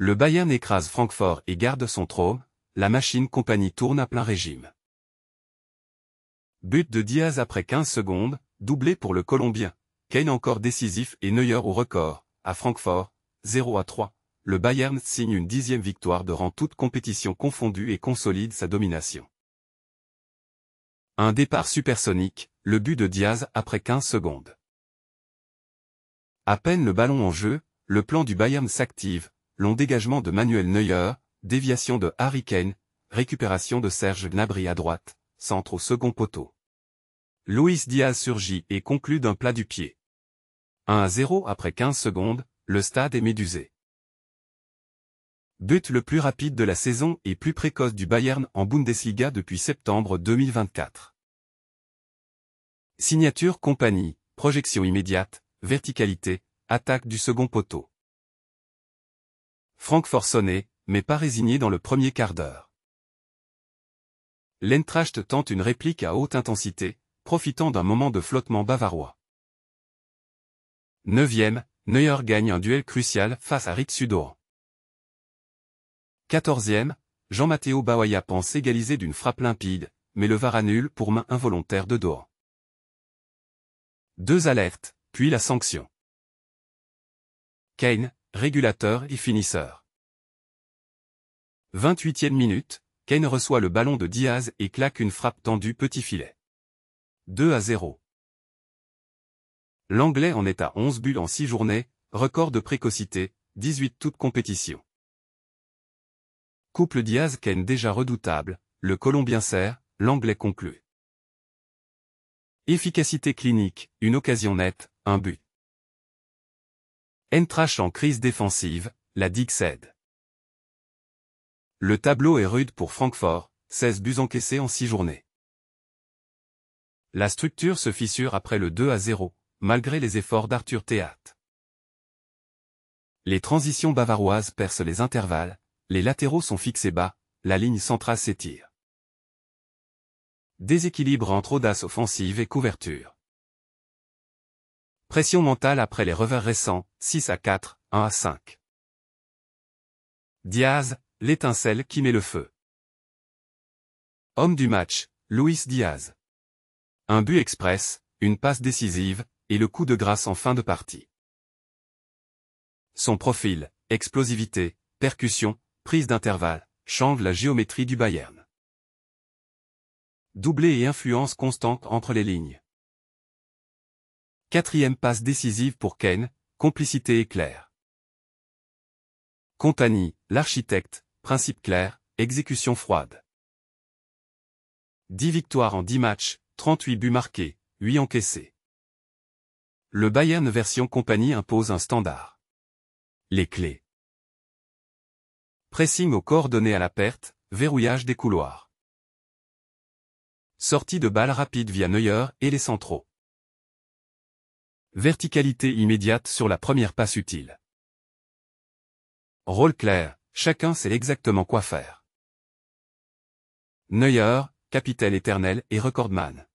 Le Bayern écrase Francfort et garde son trône, la machine compagnie tourne à plein régime. But de Diaz après 15 secondes, doublé pour le Colombien. Kane encore décisif et Neuer au record, à Francfort, 0-3. Le Bayern signe une 10e victoire de rang toute compétition confondue et consolide sa domination. Un départ supersonique, le but de Diaz après 15 secondes. À peine le ballon en jeu, le plan du Bayern s'active, long dégagement de Manuel Neuer, déviation de Harry Kane, récupération de Serge Gnabry à droite, centre au second poteau. Luis Diaz surgit et conclut d'un plat du pied. 1-0 après 15 secondes, le stade est médusé. But le plus rapide de la saison et plus précoce du Bayern en Bundesliga depuis septembre 2024. Signature compagnie, projection immédiate, verticalité, attaque du second poteau. Francfort sonné, mais pas résigné dans le premier quart d'heure. L'Eintracht tente une réplique à haute intensité, profitant d'un moment de flottement bavarois. 9e, Neuer gagne un duel crucial face à Rick Sudoan. 14e, Jean-Matteo Bawaya pense égaliser d'une frappe limpide, mais le VAR annule pour main involontaire de Doan. 2 alertes, puis la sanction. Kane, régulateur et finisseur. 28e minute, Kane reçoit le ballon de Diaz et claque une frappe tendue petit filet. 2-0. L'Anglais en est à 11 buts en 6 journées, record de précocité, 18 toutes compétitions. Couple Diaz-Kane déjà redoutable, le Colombien sert, l'Anglais conclut. Efficacité clinique, une occasion nette, un but. Eintracht en crise défensive, la digue cède. Le tableau est rude pour Francfort, 16 buts encaissés en 6 journées. La structure se fissure après le 2-0, malgré les efforts d'Arthur Théat. Les transitions bavaroises percent les intervalles, les latéraux sont fixés bas, la ligne centrale s'étire. Déséquilibre entre audace offensive et couverture. Pression mentale après les revers récents, 6-4, 1-5. Diaz, l'étincelle qui met le feu. Homme du match, Luis Diaz. Un but express, une passe décisive, et le coup de grâce en fin de partie. Son profil, explosivité, percussion, prise d'intervalle, change la géométrie du Bayern. Doublé et influence constante entre les lignes. 4e passe décisive pour Kane, complicité éclair. Compagnie, l'architecte, principe clair, exécution froide. 10 victoires en 10 matchs, 38 buts marqués, 8 encaissés. Le Bayern version compagnie impose un standard. Les clés. Pressing aux coordonnées à la perte, verrouillage des couloirs. Sortie de balle rapide via Neuer et les centraux. Verticalité immédiate sur la première passe utile. Rôle clair, chacun sait exactement quoi faire. Neuer, capitaine éternel et recordman.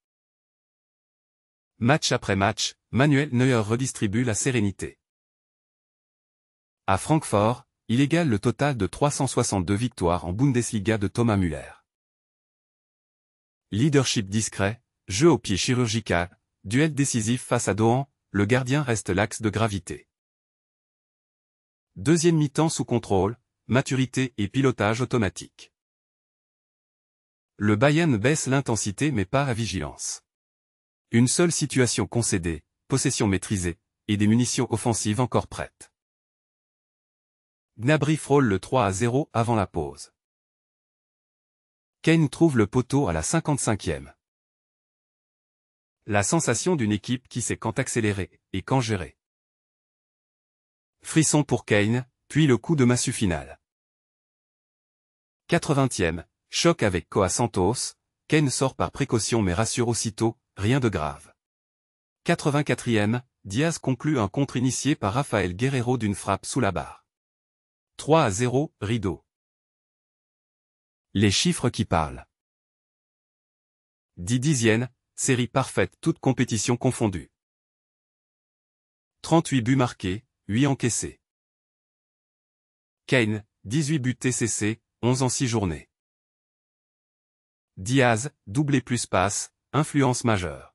Match après match, Manuel Neuer redistribue la sérénité. À Francfort, il égale le total de 362 victoires en Bundesliga de Thomas Müller. Leadership discret, jeu au pied chirurgical, duel décisif face à Doan, le gardien reste l'axe de gravité. Deuxième mi-temps sous contrôle, maturité et pilotage automatique. Le Bayern baisse l'intensité mais pas la vigilance. Une seule situation concédée, possession maîtrisée, et des munitions offensives encore prêtes. Gnabry frôle le 3-0 avant la pause. Kane trouve le poteau à la 55e. La sensation d'une équipe qui sait quand accélérer, et quand gérer. Frisson pour Kane, puis le coup de massue final. 80e, choc avec Koa Santos, Kane sort par précaution mais rassure aussitôt, rien de grave. 84e, Diaz conclut un contre initié par Rafael Guerreiro d'une frappe sous la barre. 3-0, rideau. Les chiffres qui parlent. 10 dixièmes, série parfaite toutes compétitions confondues. 38 buts marqués, 8 encaissés. Kane, 18 buts TCC, 11 en 6 journées. Diaz, doublé plus passe, influence majeure.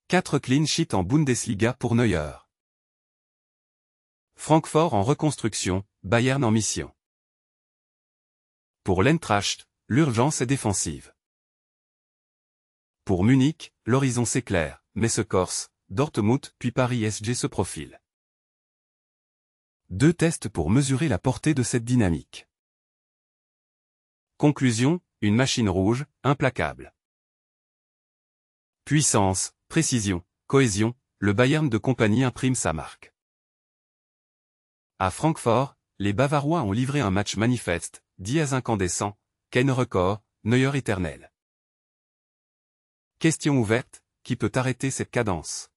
4 clean sheets en Bundesliga pour Neuer. Francfort en reconstruction, Bayern en mission. Pour l'Eintracht, l'urgence est défensive. Pour Munich, l'horizon s'éclaire, mais se corse, Dortmund puis Paris SG se profile. 2 tests pour mesurer la portée de cette dynamique. Conclusion, une machine rouge, implacable. Puissance, précision, cohésion, le Bayern de compagnie imprime sa marque. À Francfort, les Bavarois ont livré un match manifeste, Diaz incandescent, Kane record, Neuer éternel. Question ouverte, qui peut arrêter cette cadence ?